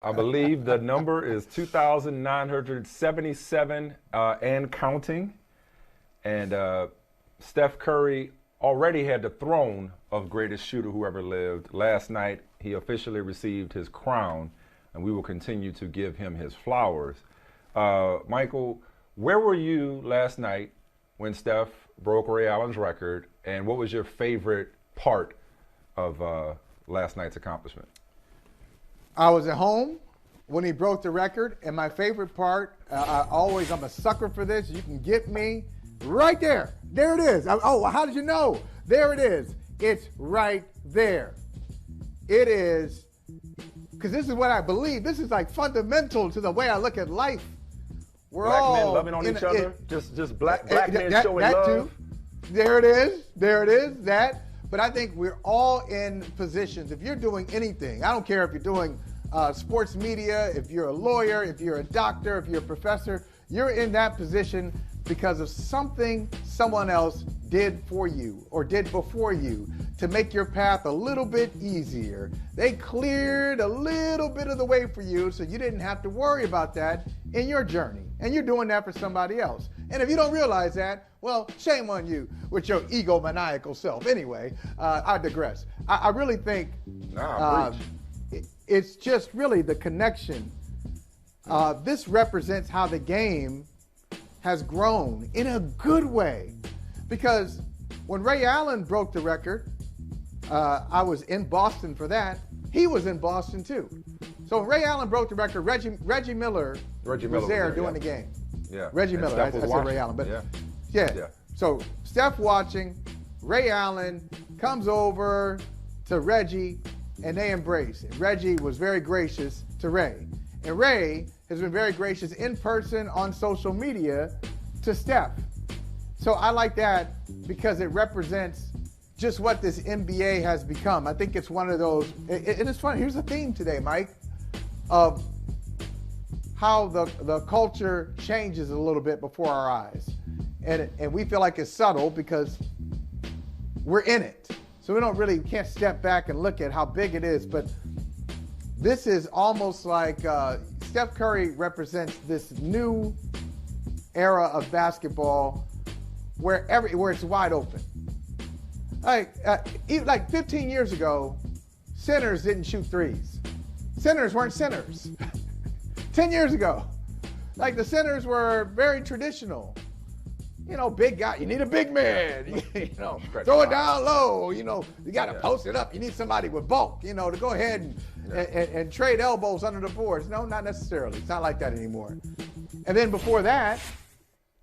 I believe the number is 2,977 and counting. And Steph Curry already had the throne of greatest shooter who ever lived. Last night, he officially received his crown, and we will continue to give him his flowers. Michael, where were you last night when Steph broke Ray Allen's record, and what was your favorite part of last night's accomplishment? I was at home when he broke the record, and my favorite part, I'm a sucker for this. You can get me right there. There it is. How did you know? There it is. It's right there. It is, because this is what I believe. This is like fundamental to the way I look at life. We're black all men loving on each other. Just black men showing that love. Too. There it is. There it is. That. But I think we're all in positions. If you're doing anything, I don't care if you're doing sports media, if you're a lawyer, if you're a doctor, if you're a professor, you're in that position because of something someone else did for you or did before you to make your path a little bit easier. They cleared a little bit of the way for you so you didn't have to worry about that in your journey. And you're doing that for somebody else. And if you don't realize that, well, shame on you with your egomaniacal self. Anyway, I digress. I really think it's just really the connection. This represents how the game has grown in a good way. Because when Ray Allen broke the record, I was in Boston for that. He was in Boston too. So when Ray Allen broke the record, Reggie Miller was there doing the game. Yeah. Reggie Miller. I said Ray Allen, but yeah. So Steph watching, Ray Allen comes over to Reggie, and they embrace. And Reggie was very gracious to Ray. And Ray has been very gracious in person on social media to Steph. So I like that because it represents just what this NBA has become. I think it's one of those, and it's funny, here's the theme today, Mike, of how the culture changes a little bit before our eyes. And we feel like it's subtle because we're in it. So we can't step back and look at how big it is. But this is almost like Steph Curry represents this new era of basketball where it's wide open. Like 15 years ago, centers didn't shoot threes. Centers weren't centers. 10 years ago, like the centers were very traditional. Big guy. You need a big man. Throw it down low. You got to post it up. You need somebody with bulk. To go ahead and trade elbows under the boards. No, not necessarily. It's not like that anymore. And then before that,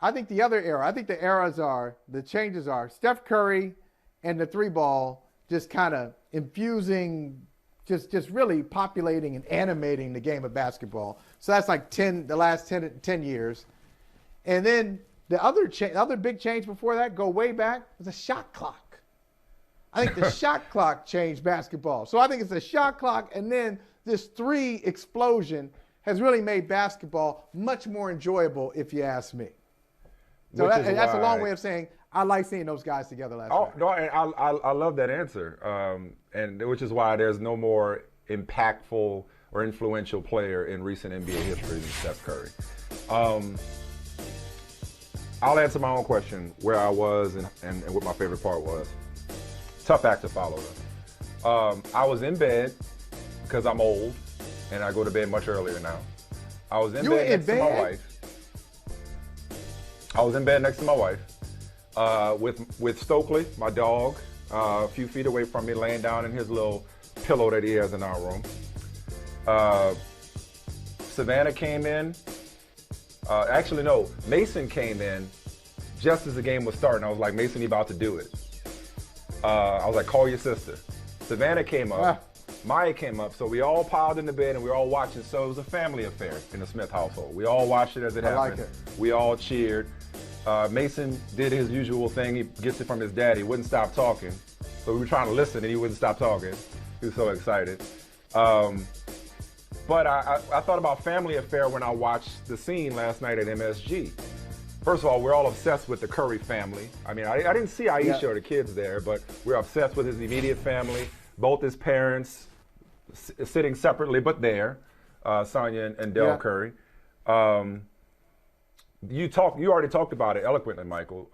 I think the other era. I think the changes are Steph Curry and the three ball just kind of infusing, just really populating and animating the game of basketball. So that's like the last 10 years. And then the other big change before that, go way back, was the shot clock. I think the shot clock changed basketball. So I think it's the shot clock, and then this three explosion has really made basketball much more enjoyable, if you ask me. So that's a long way of saying I like seeing those guys together last night. No, and I love that answer, and which is why there's no more impactful or influential player in recent NBA history than Steph Curry. I'll answer my own question where I was and what my favorite part was. Tough act to follow, though. I was in bed because I'm old and I go to bed much earlier now. I was in bed next to my wife. I was in bed next to my wife with Stokely, my dog, a few feet away from me, laying down in his little pillow that he has in our room. Savannah came in. Mason came in just as the game was starting. I was like, Mason, you about to do it. I was like, call your sister. Savannah came up. Maya came up. So we all piled in the bed and we were all watching. So it was a family affair in the Smith household. We all watched it as it happened. Like it. We all cheered. Mason did his usual thing. He gets it from his daddy. He wouldn't stop talking. So we were trying to listen and he wouldn't stop talking. He was so excited. But I thought about family affair when I watched the scene last night at MSG. First of all, we're all obsessed with the Curry family. I mean, I didn't see Aisha or the kids there, but we're obsessed with his immediate family, both his parents sitting separately but there. Sonya and Del Curry. You already talked about it eloquently, Michael.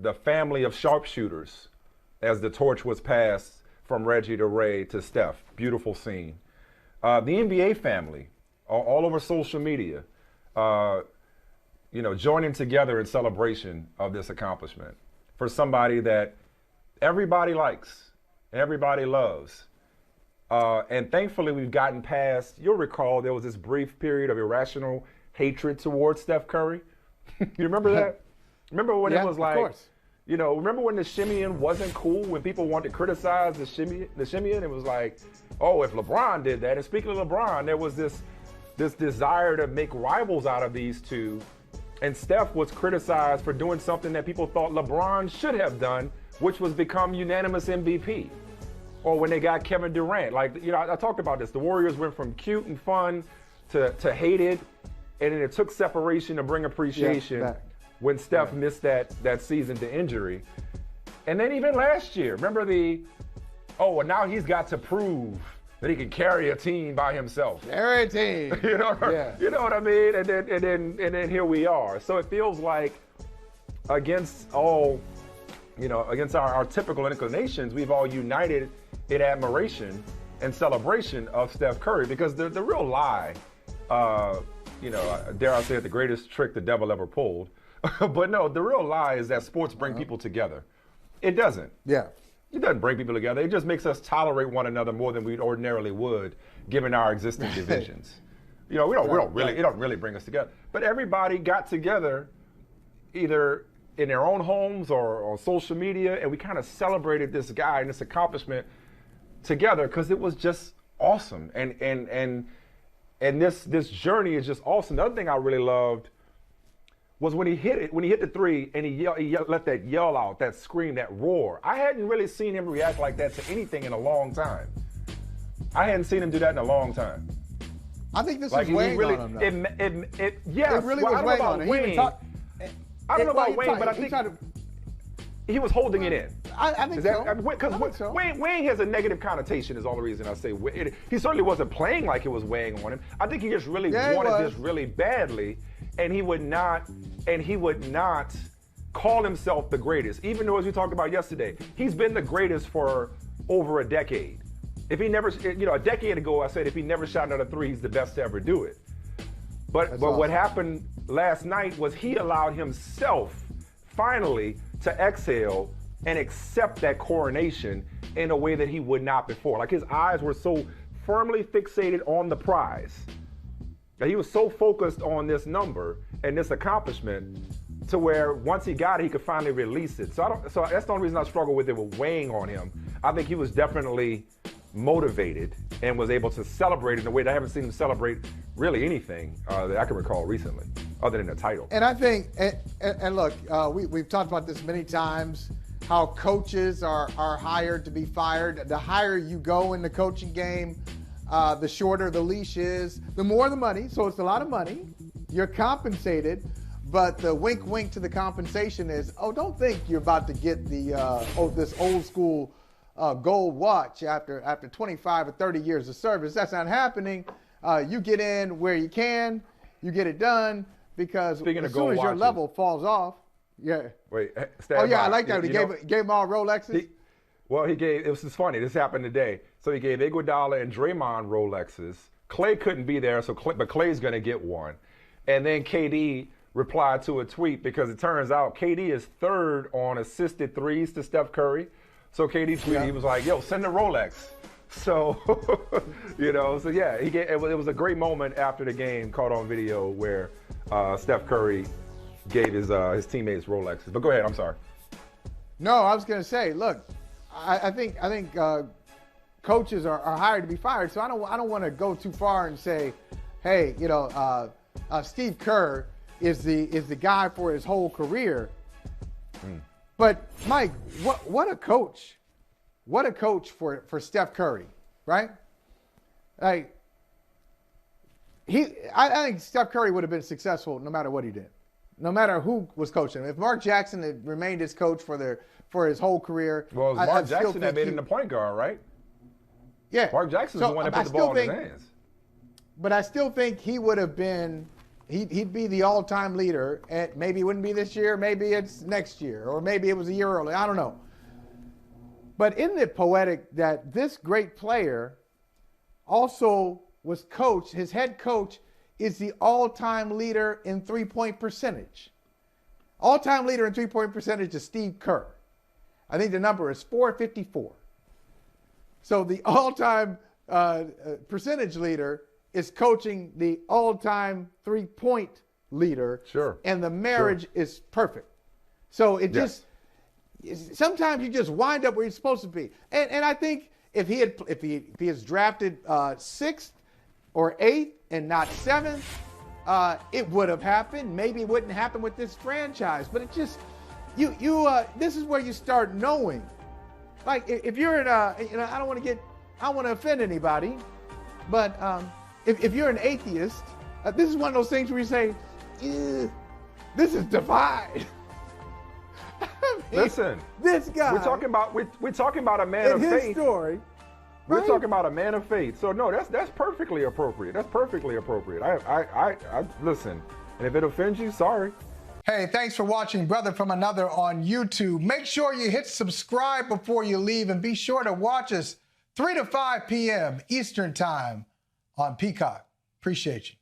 The family of sharpshooters, as the torch was passed from Reggie to Ray to Steph. Beautiful scene. The NBA family, all over social media, joining together in celebration of this accomplishment for somebody that everybody likes, everybody loves. And thankfully, we've gotten past, you'll recall there was this brief period of irrational hatred towards Steph Curry. You remember that? Remember when it was like, of course. Remember when the shimmying wasn't cool, when people wanted to criticize the shimmying? It was like, oh, if LeBron did that. And speaking of LeBron, there was this desire to make rivals out of these two. And Steph was criticized for doing something that people thought LeBron should have done, which was become unanimous MVP. Or when they got Kevin Durant. Like, I talked about this. The Warriors went from cute and fun to hated. And then it took separation to bring appreciation when Steph missed that season to injury. And then even last year, remember well, now he's got to prove that he can carry a team by himself. Carry a team. You know what I mean? And then here we are. So it feels like against our typical inclinations, we've all united in admiration and celebration of Steph Curry, because the real lie, dare I say it, the greatest trick the devil ever pulled. But no, the real lie is that sports bring people together. It doesn't. Yeah. It doesn't bring people together. It just makes us tolerate one another more than we ordinarily would, given our existing divisions. It don't really bring us together. But everybody got together, either in their own homes or on social media, and we kind of celebrated this guy and this accomplishment together because it was just awesome. And this journey is just awesome. The other thing I really loved was when he hit the three and he let that yell out, that scream, that roar. I hadn't really seen him react like that to anything in a long time. I hadn't seen him do that in a long time. I think this was weighing on him, though. It really was weighing on him. I don't know about Wayne, but I think he was holding it in. I think so. Because Wayne has a negative connotation is all the reason I say. He certainly wasn't playing like it was weighing on him. I think he just really wanted this really badly, and he would not call himself the greatest, even though, as we talked about yesterday, he's been the greatest for over a decade. If he never, a decade ago, I said if he never shot another three, he's the best to ever do it. But what happened last night was he allowed himself finally to exhale and accept that coronation in a way that he would not before. Like, his eyes were so firmly fixated on the prize. That he was so focused on this number and this accomplishment to where once he got it, he could finally release it. So that's the only reason I struggle with it, with weighing on him. I think he was definitely motivated and was able to celebrate in a way that I haven't seen him celebrate really anything that I can recall recently, other than the title. And I think, and look, we've talked about this many times, how coaches are hired to be fired. The higher you go in the coaching game, the shorter the leash is, the more the money. So it's a lot of money. You're compensated, but the wink to the compensation is, don't think you're about to get this old school gold watch after 25 or 30 years of service. That's not happening. You get in where you can, you get it done, because as soon as your level falls off, Wait, I like that. He gave them all Rolexes. This is funny. This happened today. So he gave Iguodala and Draymond Rolexes. Clay couldn't be there, but Clay's going to get one. And then KD replied to a tweet, because it turns out KD is third on assisted threes to Steph Curry. So KD tweeted, he was like, yo, send a Rolex. So, it was a great moment after the game, caught on video, where Steph Curry gave his teammates Rolexes. But go ahead, I'm sorry. No, I was going to say, look, I think coaches are hired to be fired. So I don't want to go too far and say, hey, Steve Kerr is the guy for his whole career. But Mike, what a coach! What a coach for Steph Curry, right? Like, I think Steph Curry would have been successful no matter what he did, no matter who was coaching him. If Mark Jackson had remained his coach for his whole career, well, it was Mark Jackson that made him the point guard, right? Yeah, Mark Jackson's the one that put the ball in his hands. but I still think he would have been, he'd be the all-time leader. And maybe it wouldn't be this year, maybe it's next year, or maybe it was a year early. I don't know. But isn't it poetic that this great player also was coached, his head coach is the all-time leader in three-point percentage. All-time leader in three-point percentage is Steve Kerr. I think the number is 454. So the all-time percentage leader is coaching the all-time three-point leader. Sure. And the marriage is perfect. So it just, sometimes you just wind up where you're supposed to be. And I think if he is drafted 6th or 8th and not 7th, it would have happened. Maybe it wouldn't happen with this franchise, but it just, this is where you start knowing. Like if you're in I don't want to offend anybody, but if you're an atheist, this is one of those things where you say, this is divine. I mean, listen, this guy. We're talking about a man of his faith. Story. We're right? talking about a man of faith. So no, that's perfectly appropriate. That's perfectly appropriate. I listen, and if it offends you, sorry. Hey, thanks for watching Brother from Another on YouTube. Make sure you hit subscribe before you leave, and be sure to watch us 3 to 5 p.m. Eastern Time on Peacock. Appreciate you.